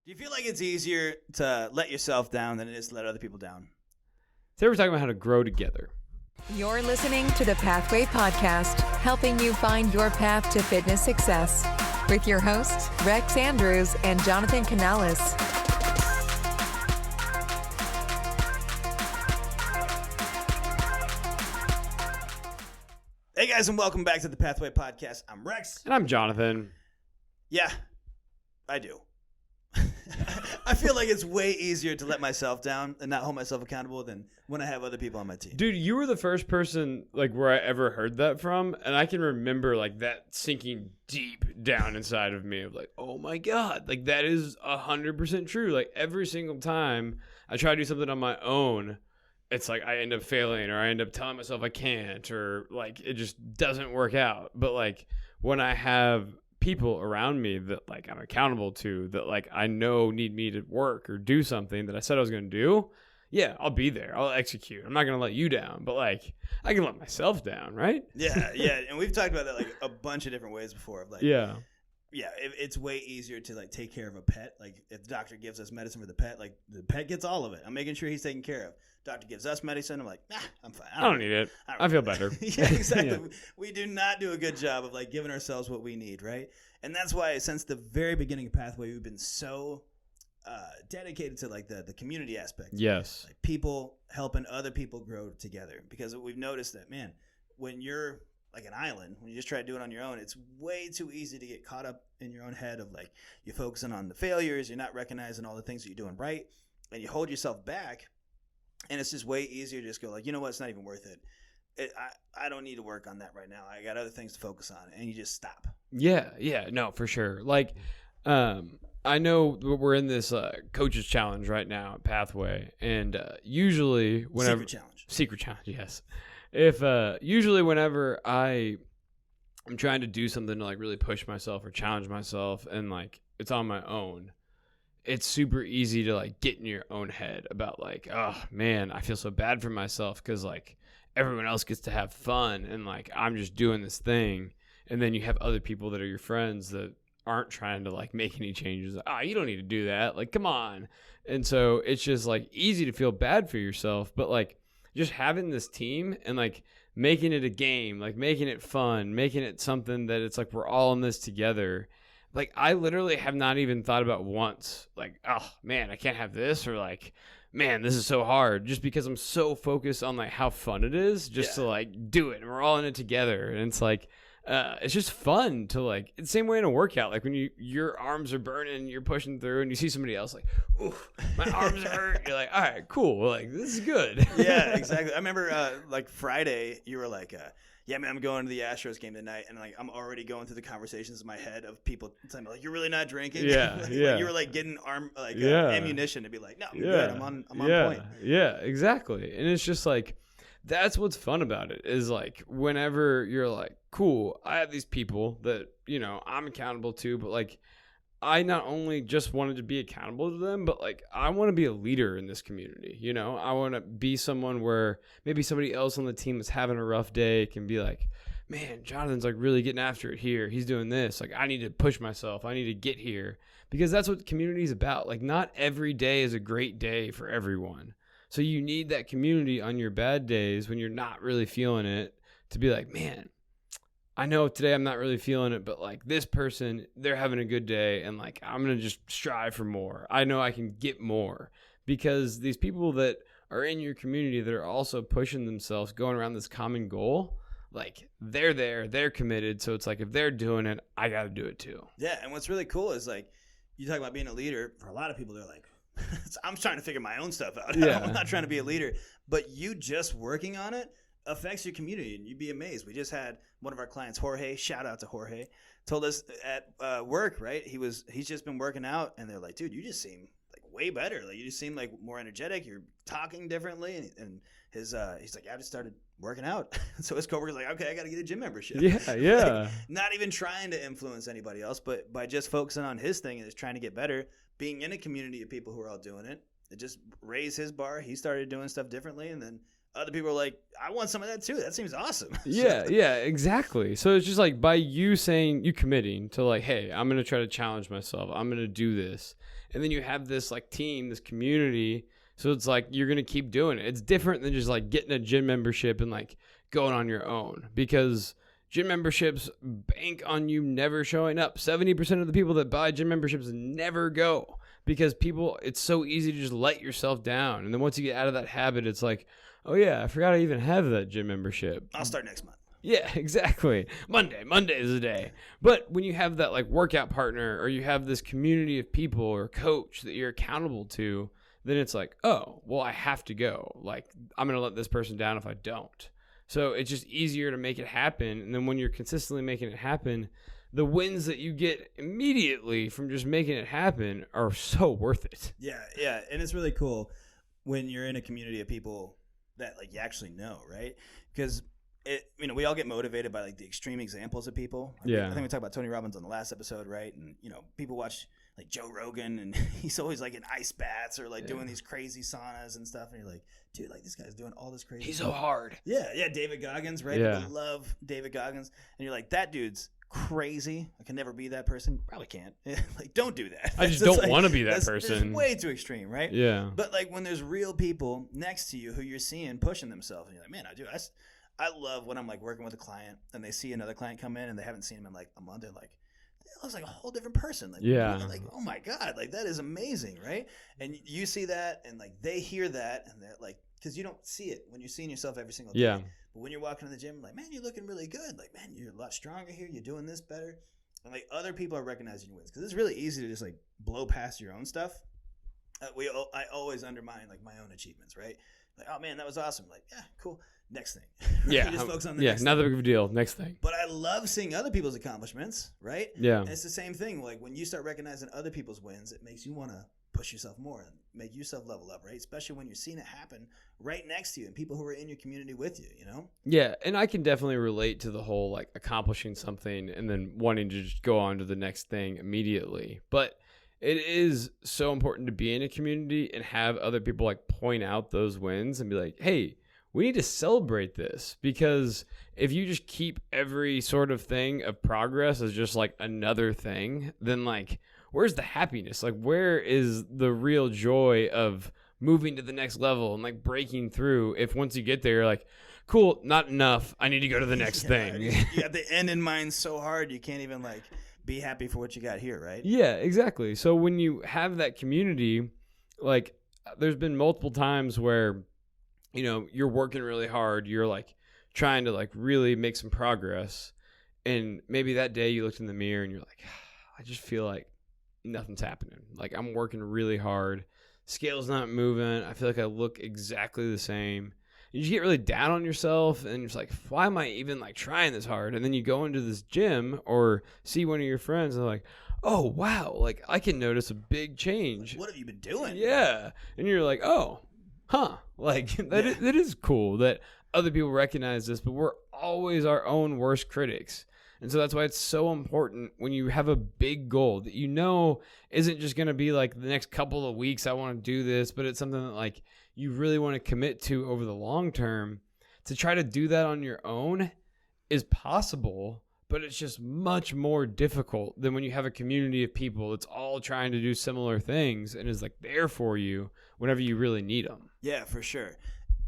Do you feel like it's easier to let yourself down than it is to let other people down? Today we're talking about how to grow together. You're listening to the Pathway Podcast, helping you find your path to fitness success with your hosts, Rex Andrews and Jonathan Canales. Hey guys, and welcome back to the Pathway Podcast. I'm Rex. And I'm Jonathan. Yeah, I do. I feel like it's way easier to let myself down and not hold myself accountable than when I have other people on my team. Dude, you were the first person where I ever heard that from, and I can remember that sinking deep down inside of me of oh my God, that is 100% true. Every single time I try to do something on my own, it's I end up failing, or I end up telling myself I can't, or it just doesn't work out. But when I have people around me that I'm accountable to, that I know need me to work or do something that I said I was going to do, yeah, I'll be there. I'll execute. I'm not going to let you down, but I can let myself down, right? Yeah. And we've talked about that a bunch of different ways before. Of it's way easier to take care of a pet. If the doctor gives us medicine for the pet gets all of it. I'm making sure he's taken care of. Doctor gives us medicine. I'm I'm fine. I don't need it. I feel better. Yeah, exactly. Yeah. We do not do a good job of giving ourselves what we need, right? And that's why since the very beginning of Pathway, we've been so dedicated to the community aspect. Yes. People helping other people grow together, because we've noticed that, man, when you're like an island, when you just try to do it on your own, it's way too easy to get caught up in your own head of you're focusing on the failures, you're not recognizing all the things that you're doing right, and you hold yourself back. And it's just way easier to just go you know what, it's not even worth it. I don't need to work on that right now. I got other things to focus on, and you just stop. Yeah, no, for sure. I know we're in this coaches challenge right now at Pathway, and usually whenever secret challenge, yes. If usually whenever I'm trying to do something to really push myself or challenge myself, and it's on my own, it's super easy to get in your own head about oh man, I feel so bad for myself because everyone else gets to have fun, and I'm just doing this thing. And then you have other people that are your friends that aren't trying to make any changes. You don't need to do that. Come on. And so it's just easy to feel bad for yourself, but just having this team and making it a game, making it fun, making it something that it's we're all in this together. I literally have not even thought about once, oh man, I can't have this, or man, this is so hard, just because I'm so focused on how fun it is just to do it, and we're all in it together. And it's just fun to it's the same way in a workout. When your arms are burning and you're pushing through, and you see somebody else ooh, my arms hurt. You're all right, cool. this is good. Yeah, exactly. I remember Friday, you were yeah, man, I'm going to the Astros game tonight, and I'm already going through the conversations in my head of people telling me you're really not drinking. Yeah, yeah. You were getting ammunition to be no, I'm good. I'm on point. Yeah, exactly. And it's just that's what's fun about it, is whenever you're cool, I have these people that I'm accountable to, but I not only just wanted to be accountable to them, but I want to be a leader in this community. I want to be someone where maybe somebody else on the team that's having a rough day can be man, Jonathan's really getting after it here. He's doing this. I need to push myself. I need to get here, because that's what community is about. Not every day is a great day for everyone. So you need that community on your bad days when you're not really feeling it, to be man, I know today I'm not really feeling it, but this person, they're having a good day, and I'm going to just strive for more. I know I can get more, because these people that are in your community that are also pushing themselves, going around this common goal, they're there, they're committed. So it's if they're doing it, I got to do it too. Yeah. And what's really cool is you talk about being a leader. For a lot of people, they're I'm trying to figure my own stuff out. Yeah. I'm not trying to be a leader, but you just working on it affects your community, and you'd be amazed. We just had one of our clients, Jorge, shout out to Jorge, told us at work, right? He's just been working out, and they're dude, you just seem way better. You just seem more energetic. You're talking differently, and he's I just started working out. So his coworker's okay, I got to get a gym membership. Yeah. Not even trying to influence anybody else, but by just focusing on his thing and just trying to get better, being in a community of people who are all doing it, it just raised his bar. He started doing stuff differently, and then other people are like, I want some of that too. That seems awesome. Yeah, exactly. So it's just like by you committing to like, hey, I'm going to try to challenge myself. I'm going to do this. And then you have this like team, this community. So it's like you're going to keep doing it. It's different than just like getting a gym membership and like going on your own, because gym memberships bank on you never showing up. 70% of the people that buy gym memberships never go, because it's so easy to just let yourself down. And then once you get out of that habit, it's like, oh yeah, I forgot I even have that gym membership. I'll start next month. Yeah, exactly. Monday is the day. But when you have that like workout partner, or you have this community of people or coach that you're accountable to, then it's like, oh, well, I have to go. Like, I'm going to let this person down if I don't. So it's just easier to make it happen. And then when you're consistently making it happen, the wins that you get immediately from just making it happen are so worth it. Yeah. And it's really cool when you're in a community of people that like you actually know, right? Because we all get motivated by like the extreme examples of people. I think we talked about Tony Robbins on the last episode, right? And people watch like Joe Rogan, and he's always like in ice baths or like doing these crazy saunas and stuff, and you're like, dude, like this guy's doing all this crazy He's stuff. so hard. Yeah, David Goggins, right? Yeah. People love David Goggins, and you're like, that dude's crazy. I can never be that person. Probably can't. Like, don't do that. I just don't want to be that person. That's way too extreme, right? Yeah. But like when there's real people next to you who you're seeing pushing themselves, and you're like, man, I love when I'm like working with a client and they see another client come in and they haven't seen him in like a month. They're like, it looks like a whole different person. Like, like, oh my God, like that is amazing, right? And you see that, and like they hear that, and they're like, because you don't see it when you're seeing yourself every single day. Yeah. But when you're walking to the gym, like, man, you're looking really good. Like, man, you're a lot stronger here. You're doing this better. And like other people are recognizing your wins, because it's really easy to just like blow past your own stuff. I always undermine like my own achievements, right? Like, oh man, that was awesome. Like, yeah, cool. Next thing. Yeah. Just focus on the next next not thing. a big deal. Next thing. But I love seeing other people's accomplishments, right? Yeah. And it's the same thing. Like when you start recognizing other people's wins, it makes you want to push yourself more and make yourself level up, right? Especially when you're seeing it happen right next to you and people who are in your community with you, you know? Yeah, and I can definitely relate to the whole like accomplishing something and then wanting to just go on to the next thing immediately. But it is so important to be in a community and have other people like point out those wins and be like, hey, we need to celebrate this, because if you just keep every sort of thing of progress as just like another thing, then like, where's the happiness? Like, where is the real joy of moving to the next level and like breaking through if once you get there, you're like, cool, not enough, I need to go to the next thing. You got the end in mind so hard, you can't even like be happy for what you got here, right? Yeah, exactly. So when you have that community, like there's been multiple times where, you're working really hard, you're like trying to like really make some progress, and maybe that day you looked in the mirror and you're like, I just feel like nothing's happening. Like I'm working really hard, scale's not moving, I feel like I look exactly the same. You just get really down on yourself, and you're just like, why am I even like trying this hard? And then you go into this gym or see one of your friends and they're like, oh wow, like I can notice a big change. Like, what have you been doing? Yeah. And you're like, oh, huh. Like that is cool that other people recognize this, but we're always our own worst critics. And so that's why it's so important when you have a big goal that isn't just going to be like the next couple of weeks I want to do this, but it's something that like you really want to commit to over the long term. To try to do that on your own is possible, but it's just much more difficult than when you have a community of people that's all trying to do similar things and is like there for you whenever you really need them. Yeah, for sure.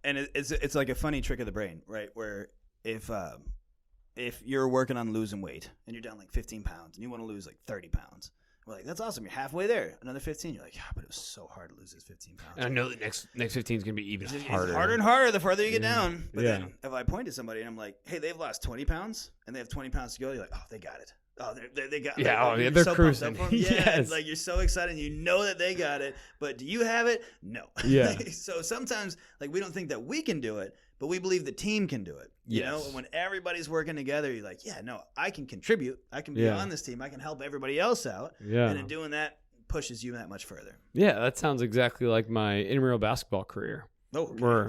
And it's like a funny trick of the brain, right? Where if you're working on losing weight and you're down like 15 pounds and you want to lose like 30 pounds, we're like, that's awesome. You're halfway there. Another 15. You're like, yeah, but it was so hard to lose this 15 pounds. And I know the next 15 is going to be even harder. It's harder and harder the farther you get down. But Yeah. then if I point to somebody and I'm like, hey, they've lost 20 pounds and they have 20 pounds to go, you're like, oh, they got it. Oh, they got it. Yeah, Like, they're so cruising. pumped up for 'em. Yeah, Yes. like you're so excited. You know that they got it, but do you have it? No. Yeah. So sometimes like we don't think that we can do it, but we believe the team can do it. You know, when everybody's working together, you're like, yeah, no, I can contribute. I can be on this team. I can help everybody else out. Yeah. And in doing that pushes you that much further. Yeah, that sounds exactly like my intramural basketball career. Oh, okay. Where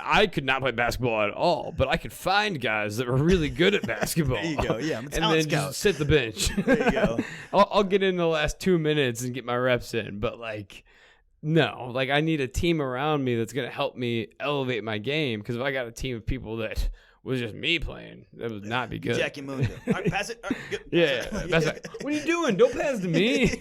I could not play basketball at all, but I could find guys that were really good at basketball. There you go. Yeah, I'm a and talent then scout. just sit the bench. There you go. I'll get in the last 2 minutes and get my reps in, but like No, like I need a team around me that's going to help me elevate my game. Because if I got a team of people that was just me playing, that would not be good. Jackie Mundo. All right, pass it. All right, good. Yeah. Pass it. What are you doing? Don't pass to me.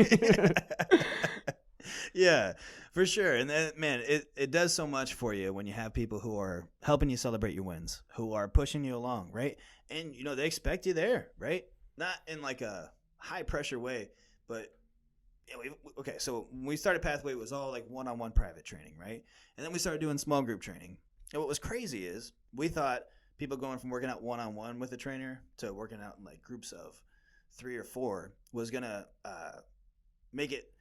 Yeah, for sure. And then, man, it does so much for you when you have people who are helping you celebrate your wins, who are pushing you along, right? And, they expect you there, right? Not in like a high pressure way, but okay, so when we started Pathway, it was all like one-on-one private training, right? And then we started doing small group training. And what was crazy is we thought people going from working out one-on-one with a trainer to working out in like groups of 3 or 4 was going to make it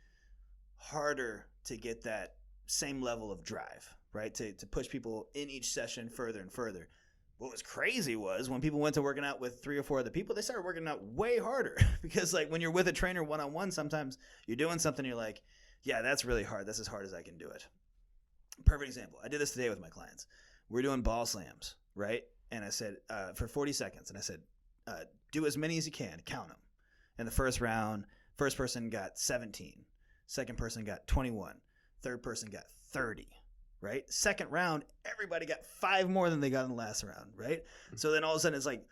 harder to get that same level of drive, right? To push people in each session further and further. What was crazy was when people went to working out with 3 or 4 other people, they started working out way harder because like when you're with a trainer one-on-one, sometimes you're doing something, you're like, yeah, that's really hard. That's as hard as I can do it. Perfect example. I did this today with my clients. We're doing ball slams, right? And I said, for 40 seconds, and I said, do as many as you can, count them. In the first round, first person got 17. Second person got 21. Third person got 30. Right? Second round, everybody got 5 more than they got in the last round, right? So then all of a sudden it's like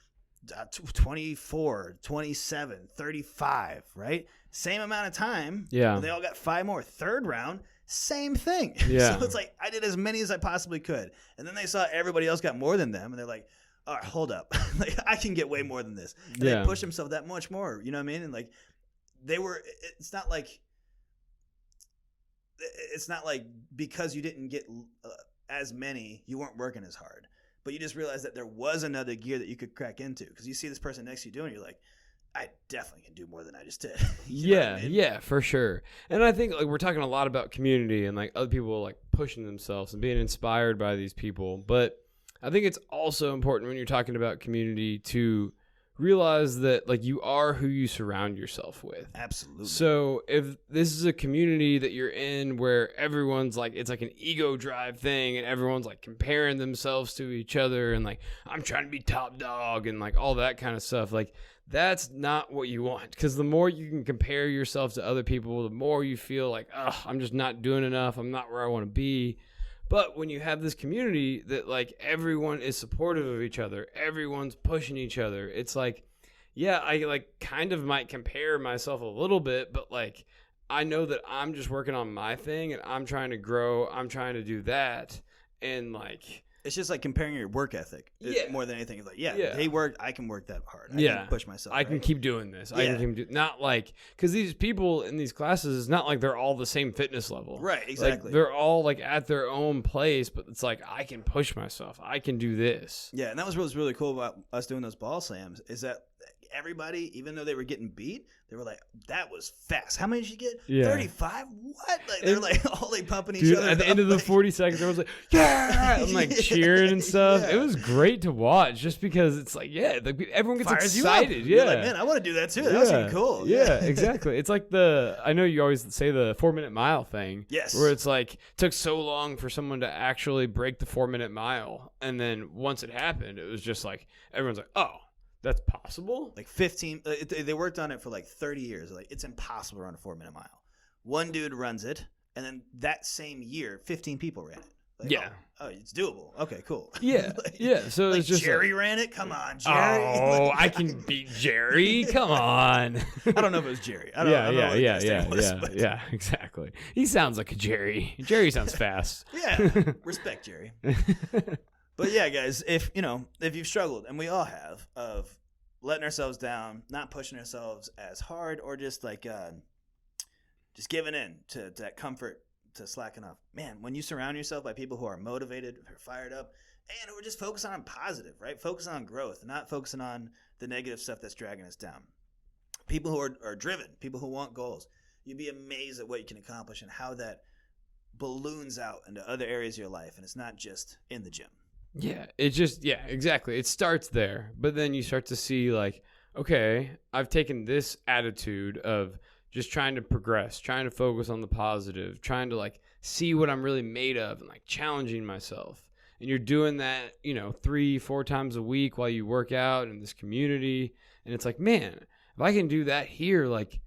24, 27, 35, right? Same amount of time. Yeah. They all got 5 more. Third round, same thing. Yeah. So it's like I did as many as I possibly could. And then they saw everybody else got more than them, and they're like, all right, hold up. Like I can get way more than this. And they push themselves that much more. You know what I mean? And like it's not like because you didn't get as many, you weren't working as hard. But you just realized that there was another gear that you could crack into because you see this person next to you doing it, you're like, I definitely can do more than I just did. Yeah, for sure. And I think like we're talking a lot about community and like other people like pushing themselves and being inspired by these people. But I think it's also important when you're talking about community to realize that like you are who you surround yourself with. Absolutely. So if this is a community that you're in where everyone's like, it's like an ego drive thing and everyone's like comparing themselves to each other and like, I'm trying to be top dog and like all that kind of stuff, like that's not what you want. Because the more you can compare yourself to other people, the more you feel like, oh, I'm just not doing enough. I'm not where I want to be. But when you have this community that like everyone is supportive of each other, everyone's pushing each other, it's like, yeah, I like kind of might compare myself a little bit, but like I know that I'm just working on my thing and I'm trying to grow. I'm trying to do that. And like, it's just like comparing your work ethic more than anything. It's like, they worked, I can work that hard. I can push myself. I can keep doing this. I can keep not like, because these people in these classes, it's not like they're all the same fitness level. Right, exactly. Like, they're all like at their own place, but it's like, I can push myself. I can do this. Yeah, and that was what was really cool about us doing those ball slams is that everybody, even though they were getting beat, they were like, that was fast. How many did you get? 35? What? Like they're like all like pumping each other. At the end of the 40 seconds, everyone's like, yeah! I'm like cheering and stuff. Yeah. It was great to watch just because it's like, everyone gets Fires excited. You're like, man, I want to do that too. That was even cool. Yeah, exactly. It's like I know you always say the 4-minute mile thing. Yes. Where it's like, took so long for someone to actually break the 4-minute mile. And then once it happened, it was just like, everyone's like, oh, that's possible? Like 15, they worked on it for like 30 years. Like it's impossible to run a 4-minute mile. One dude runs it, and then that same year, 15 people ran it. Like, oh, it's doable. Okay, cool. Yeah, So like it's just Jerry ran it. Come on, Jerry. Oh, I can beat Jerry. Come on. I don't know if it was Jerry. I don't know. Yeah, exactly. He sounds like a Jerry. Jerry sounds fast. Yeah, respect Jerry. But yeah, guys, if you've struggled, and we all have, of letting ourselves down, not pushing ourselves as hard, or just like just giving in to that comfort, to slacking off, man, when you surround yourself by people who are motivated, who are fired up, and who are just focusing on positive, right? Focusing on growth, not focusing on the negative stuff that's dragging us down. People who are driven, people who want goals, you'd be amazed at what you can accomplish and how that balloons out into other areas of your life, and it's not just in the gym. Yeah, exactly. It starts there, but then you start to see like, okay, I've taken this attitude of just trying to progress, trying to focus on the positive, trying to like see what I'm really made of and like challenging myself. And you're doing that, 3-4 times a week while you work out in this community. And it's like, man, if I can do that here, like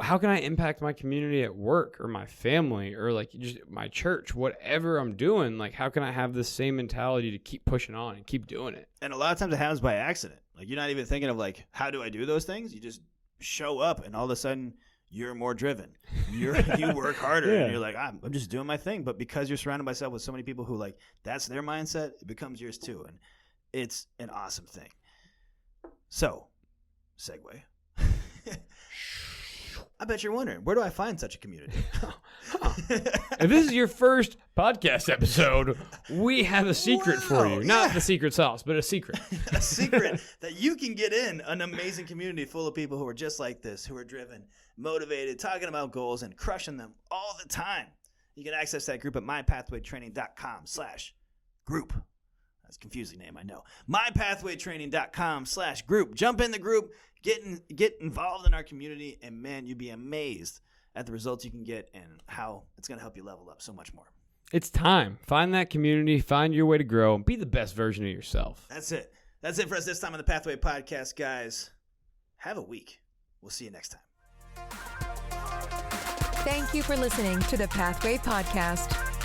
how can I impact my community at work or my family or like just my church, whatever I'm doing? Like, how can I have this same mentality to keep pushing on and keep doing it? And a lot of times it happens by accident. Like, you're not even thinking of like, how do I do those things? You just show up and all of a sudden you're more driven. You work harder and you're like, I'm just doing my thing. But because you're surrounded by yourself with so many people who like, that's their mindset, it becomes yours too. And it's an awesome thing. So, segue. I bet you're wondering, where do I find such a community? If this is your first podcast episode, we have a secret for you. Not the secret sauce, but a secret. A secret that you can get in an amazing community full of people who are just like this, who are driven, motivated, talking about goals, and crushing them all the time. You can access that group at mypathwaytraining.com/group. That's a confusing name, I know. mypathwaytraining.com/group. Jump in the group, get involved in our community, and man, you'd be amazed at the results you can get and how it's going to help you level up so much more. It's time. Find that community, find your way to grow, and be the best version of yourself. That's it. That's it for us this time on the Pathway Podcast, guys. Have a week. We'll see you next time. Thank you for listening to the Pathway Podcast.